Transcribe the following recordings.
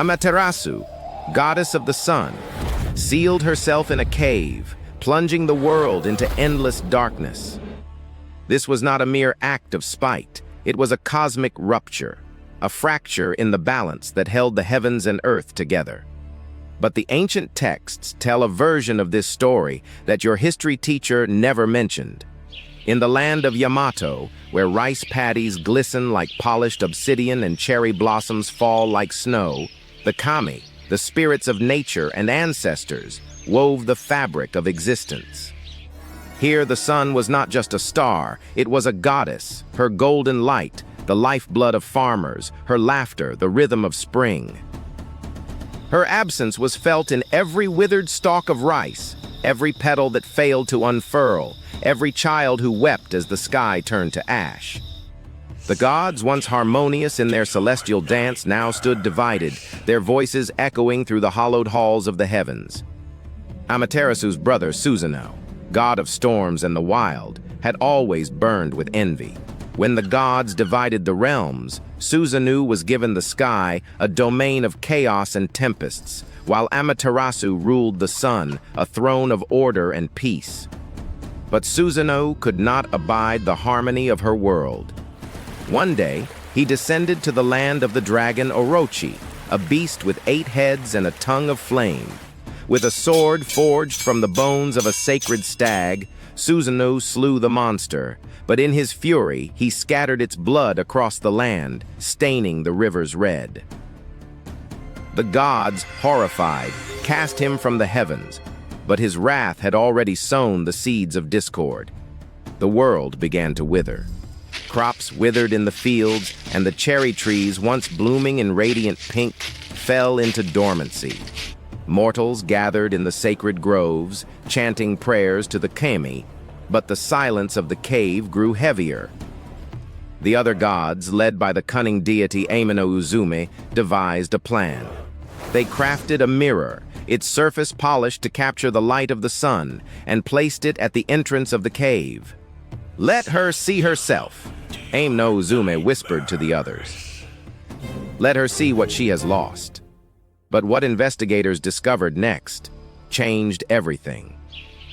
Amaterasu, goddess of the sun, sealed herself in a cave, plunging the world into endless darkness. This was not a mere act of spite. It was a cosmic rupture, a fracture in the balance that held the heavens and earth together. But the ancient texts tell a version of this story that your history teacher never mentioned. In the land of Yamato, where rice paddies glisten like polished obsidian and cherry blossoms fall like snow, the kami, the spirits of nature and ancestors, wove the fabric of existence. Here the sun was not just a star, it was a goddess, her golden light, the lifeblood of farmers, her laughter, the rhythm of spring. Her absence was felt in every withered stalk of rice, every petal that failed to unfurl, every child who wept as the sky turned to ash. The gods, once harmonious in their celestial dance, now stood divided, their voices echoing through the hollowed halls of the heavens. Amaterasu's brother, Susanoo, god of storms and the wild, had always burned with envy. When the gods divided the realms, Susanoo was given the sky, a domain of chaos and tempests, while Amaterasu ruled the sun, a throne of order and peace. But Susanoo could not abide the harmony of her world. One day, he descended to the land of the dragon Orochi, a beast with 8 heads and a tongue of flame. With a sword forged from the bones of a sacred stag, Susanoo slew the monster, but in his fury, he scattered its blood across the land, staining the rivers red. The gods, horrified, cast him from the heavens, but his wrath had already sown the seeds of discord. The world began to wither. Crops withered in the fields, and the cherry trees, once blooming in radiant pink, fell into dormancy. Mortals gathered in the sacred groves, chanting prayers to the kami, but the silence of the cave grew heavier. The other gods, led by the cunning deity Ame-no-Uzume, devised a plan. They crafted a mirror, its surface polished to capture the light of the sun, and placed it at the entrance of the cave. "Let her see herself," Ame-no-Uzume whispered to the others. "Let her see what she has lost." But what investigators discovered next changed everything.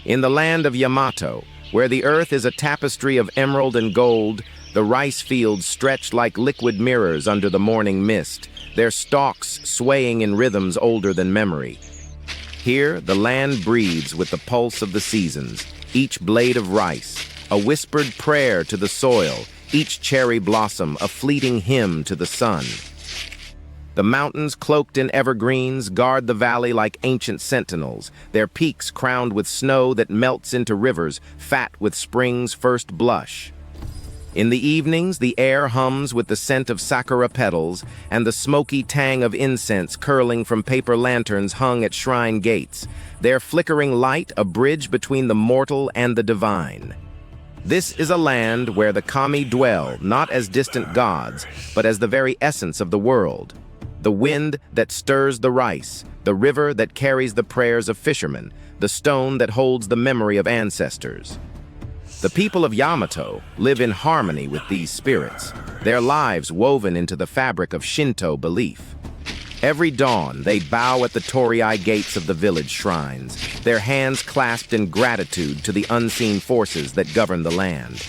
In the land of Yamato, where the earth is a tapestry of emerald and gold, the rice fields stretched like liquid mirrors under the morning mist, their stalks swaying in rhythms older than memory. Here, the land breathes with the pulse of the seasons, each blade of rice, a whispered prayer to the soil, each cherry blossom a fleeting hymn to the sun. The mountains, cloaked in evergreens, guard the valley like ancient sentinels, their peaks crowned with snow that melts into rivers, fat with spring's first blush. In the evenings, the air hums with the scent of sakura petals and the smoky tang of incense curling from paper lanterns hung at shrine gates, their flickering light a bridge between the mortal and the divine. This is a land where the kami dwell, not as distant gods, but as the very essence of the world. The wind that stirs the rice, the river that carries the prayers of fishermen, the stone that holds the memory of ancestors. The people of Yamato live in harmony with these spirits, their lives woven into the fabric of Shinto belief. Every dawn, they bow at the torii gates of the village shrines, their hands clasped in gratitude to the unseen forces that govern the land.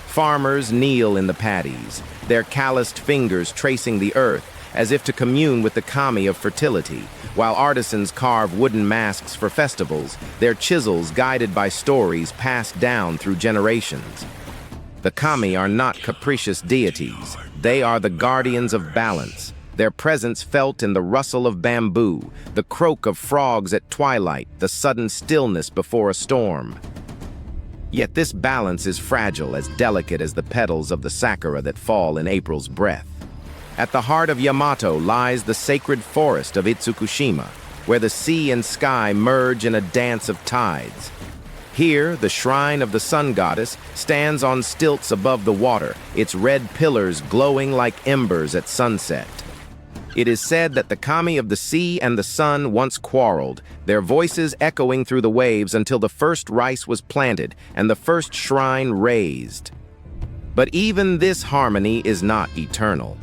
Farmers kneel in the paddies, their calloused fingers tracing the earth as if to commune with the kami of fertility, while artisans carve wooden masks for festivals, their chisels guided by stories passed down through generations. The kami are not capricious deities. They are the guardians of balance, their presence felt in the rustle of bamboo, the croak of frogs at twilight, the sudden stillness before a storm. Yet this balance is fragile, as delicate as the petals of the sakura that fall in April's breath. At the heart of Yamato lies the sacred forest of Itsukushima, where the sea and sky merge in a dance of tides. Here, the shrine of the sun goddess stands on stilts above the water, its red pillars glowing like embers at sunset. It is said that the kami of the sea and the sun once quarreled, their voices echoing through the waves until the first rice was planted and the first shrine raised. But even this harmony is not eternal.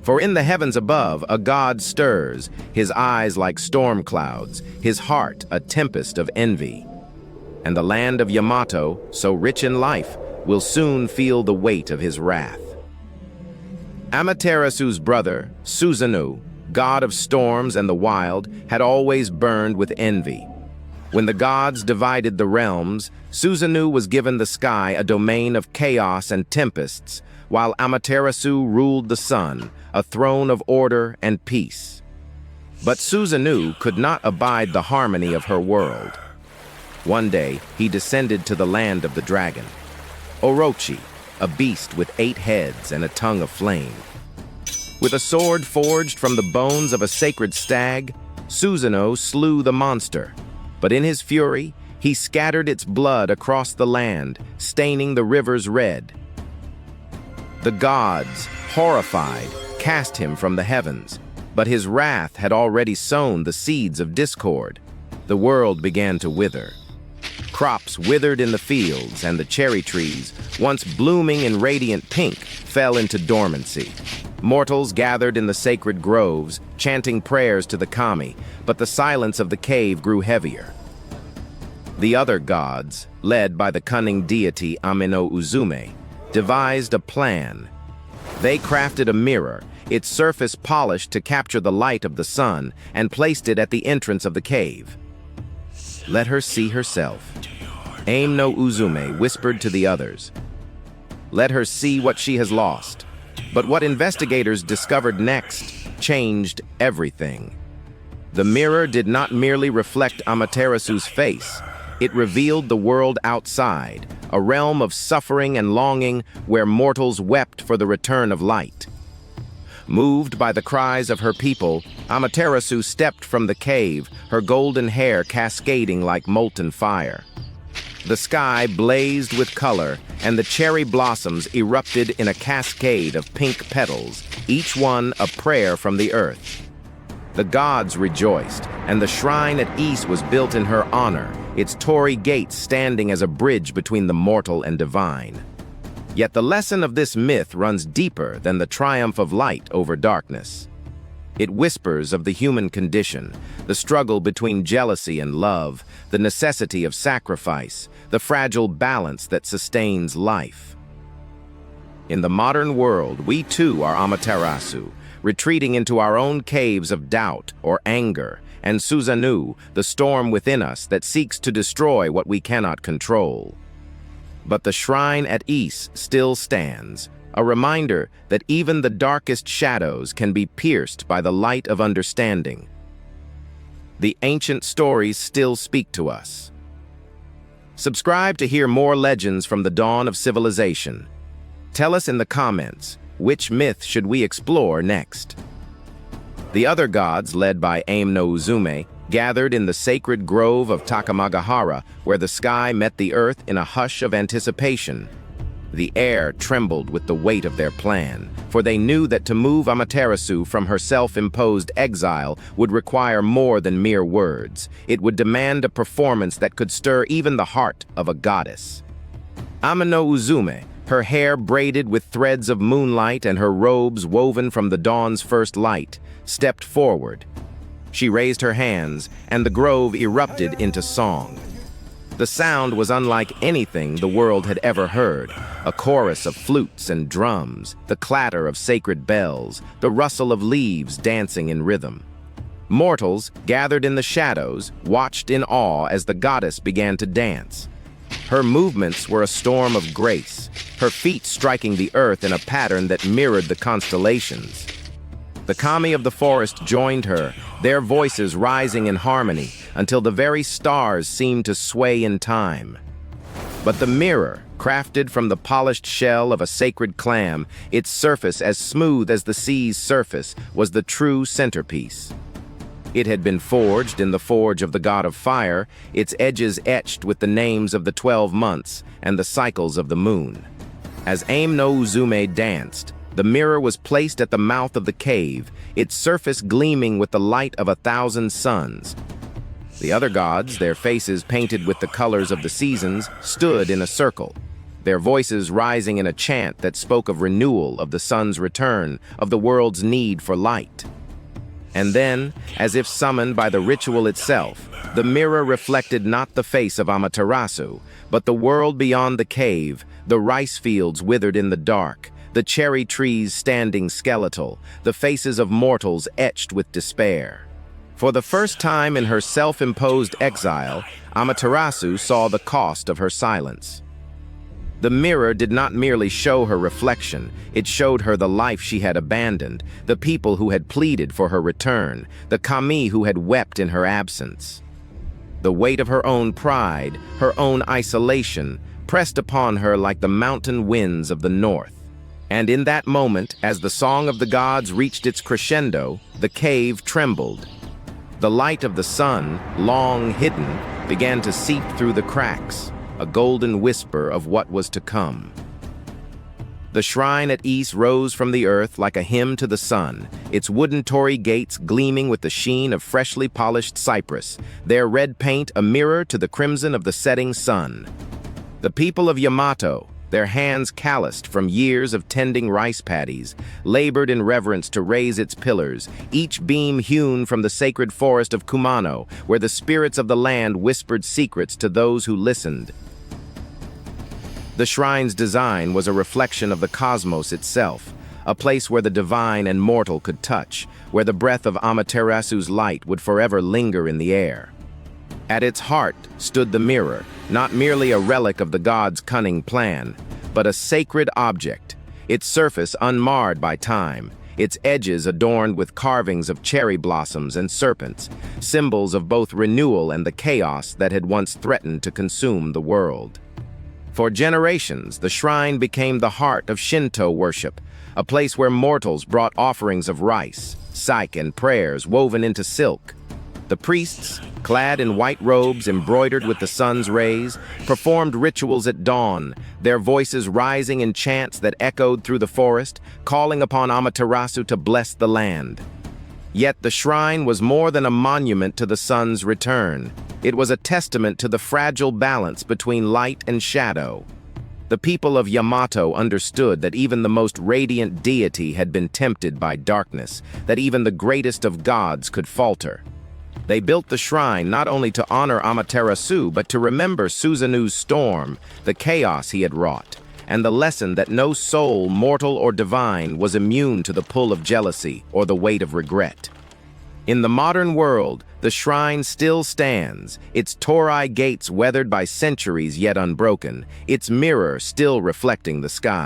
For in the heavens above, a god stirs, his eyes like storm clouds, his heart a tempest of envy. And the land of Yamato, so rich in life, will soon feel the weight of his wrath. Amaterasu's brother, Susanoo, god of storms and the wild, had always burned with envy. When the gods divided the realms, Susanoo was given the sky, a domain of chaos and tempests, while Amaterasu ruled the sun, a throne of order and peace. But Susanoo could not abide the harmony of her world. One day, he descended to the land of the dragon, Orochi, a beast with 8 heads and a tongue of flame. With a sword forged from the bones of a sacred stag, Susanoo slew the monster, but in his fury, he scattered its blood across the land, staining the rivers red. The gods, horrified, cast him from the heavens, but his wrath had already sown the seeds of discord. The world began to wither. Crops withered in the fields, and the cherry trees, once blooming in radiant pink, fell into dormancy. Mortals gathered in the sacred groves, chanting prayers to the kami, but the silence of the cave grew heavier. The other gods, led by the cunning deity Ame-no-Uzume, devised a plan. They crafted a mirror, its surface polished to capture the light of the sun, and placed it at the entrance of the cave. "Let her see herself," Ame-no-Uzume whispered to the others. "Let her see what she has lost." But what investigators discovered next changed everything. The mirror did not merely reflect Amaterasu's face. It revealed the world outside, a realm of suffering and longing where mortals wept for the return of light. Moved by the cries of her people, Amaterasu stepped from the cave, her golden hair cascading like molten fire. The sky blazed with color, and the cherry blossoms erupted in a cascade of pink petals, each one a prayer from the earth. The gods rejoiced, and the shrine at Ys was built in her honor, its torii gates standing as a bridge between the mortal and divine. Yet the lesson of this myth runs deeper than the triumph of light over darkness. It whispers of the human condition, the struggle between jealousy and love, the necessity of sacrifice, the fragile balance that sustains life. In the modern world, we too are Amaterasu, retreating into our own caves of doubt or anger, and Susanoo, the storm within us that seeks to destroy what we cannot control. But the shrine at Ys still stands, a reminder that even the darkest shadows can be pierced by the light of understanding. The ancient stories still speak to us. Subscribe to hear more legends from the dawn of civilization. Tell us in the comments, which myth should we explore next? The other gods, led by Ame-no-Uzume, gathered in the sacred grove of Takamagahara, where the sky met the earth in a hush of anticipation. The air trembled with the weight of their plan, for they knew that to move Amaterasu from her self-imposed exile would require more than mere words. It would demand a performance that could stir even the heart of a goddess. Ame-no-Uzume, her hair braided with threads of moonlight and her robes woven from the dawn's first light, stepped forward. She raised her hands, and the grove erupted into song. The sound was unlike anything the world had ever heard, a chorus of flutes and drums, the clatter of sacred bells, the rustle of leaves dancing in rhythm. Mortals, gathered in the shadows, watched in awe as the goddess began to dance. Her movements were a storm of grace, her feet striking the earth in a pattern that mirrored the constellations. The kami of the forest joined her, their voices rising in harmony until the very stars seemed to sway in time. But the mirror, crafted from the polished shell of a sacred clam, its surface as smooth as the sea's surface, was the true centerpiece. It had been forged in the forge of the god of fire, its edges etched with the names of the 12 months and the cycles of the moon. As Ame-no-Uzume danced, the mirror was placed at the mouth of the cave, its surface gleaming with the light of 1,000 suns. The other gods, their faces painted with the colors of the seasons, stood in a circle. their voices rising in a chant that spoke of renewal, of the sun's return, of the world's need for light. And then, as if summoned by the ritual itself, the mirror reflected not the face of Amaterasu, but the world beyond the cave, the rice fields withered in the dark, the cherry trees standing skeletal, the faces of mortals etched with despair. For the first time in her self-imposed exile, Amaterasu saw the cost of her silence. The mirror did not merely show her reflection, it showed her the life she had abandoned, the people who had pleaded for her return, the kami who had wept in her absence. The weight of her own pride, her own isolation, pressed upon her like the mountain winds of the north. And in that moment, as the song of the gods reached its crescendo, the cave trembled. The light of the sun, long hidden, began to seep through the cracks, a golden whisper of what was to come. The shrine at east rose from the earth like a hymn to the sun, its wooden torii gates gleaming with the sheen of freshly polished cypress, their red paint a mirror to the crimson of the setting sun. The people of Yamato, their hands calloused from years of tending rice paddies, labored in reverence to raise its pillars, each beam hewn from the sacred forest of Kumano, where the spirits of the land whispered secrets to those who listened. The shrine's design was a reflection of the cosmos itself, a place where the divine and mortal could touch, where the breath of Amaterasu's light would forever linger in the air. At its heart stood the mirror, not merely a relic of the god's cunning plan, but a sacred object, its surface unmarred by time, its edges adorned with carvings of cherry blossoms and serpents, symbols of both renewal and the chaos that had once threatened to consume the world. For generations, the shrine became the heart of Shinto worship, a place where mortals brought offerings of rice, sake, and prayers woven into silk. The priests, clad in white robes embroidered with the sun's rays, performed rituals at dawn, their voices rising in chants that echoed through the forest, calling upon Amaterasu to bless the land. Yet the shrine was more than a monument to the sun's return. It was a testament to the fragile balance between light and shadow. The people of Yamato understood that even the most radiant deity had been tempted by darkness, that even the greatest of gods could falter. They built the shrine not only to honor Amaterasu, but to remember Susanoo's storm, the chaos he had wrought, and the lesson that no soul, mortal or divine, was immune to the pull of jealousy or the weight of regret. In the modern world, the shrine still stands, its torii gates weathered by centuries yet unbroken, its mirror still reflecting the sky.